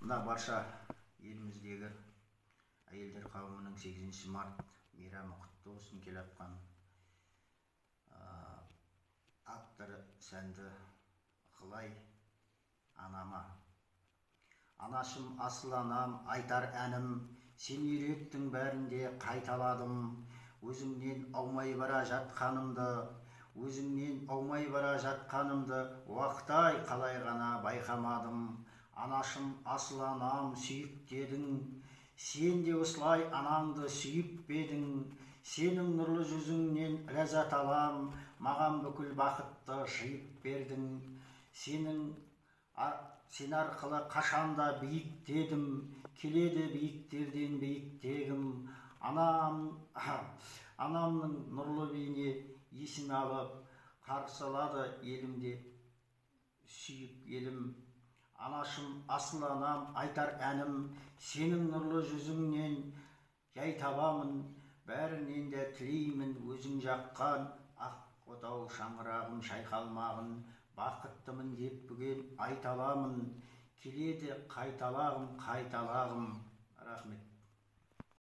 Мына барша еліміздегі әйелдер қауымының 8 март мейрамы құтты болсын. Келе жатқан авторы сәнді Ықылай анама. Анашым, асыл анам, айтар әнім, сен үйреттің бәрінде қайталадым. Өзіңнен аумай бара жатқанымды, уақыт-ай қалай ғана байқамадым. Анашым, асыл анам, сүйіп дедің, сен де осылай анаңды сүйіп бедің. Сенің нұрлы жүзіңнен ләззат алам, маған бүкіл бақытты жиып бердің. Сен арқылы қашанда биіктедім, келеді биіктерден биіктегім. Анамның нұрлы бейне есін алып, қарсылады елімде сүйіп елім. Анашым, асыл анам, айтар әнім, сенің нұрлы жүзіңнен жай табамын. Бәрінен де тілеймін өзің жаққан ақ отау шаңырағым шайқалмағын. Бақыттымын деп бүгін айта аламын, келеді қайталағым. Рахмет.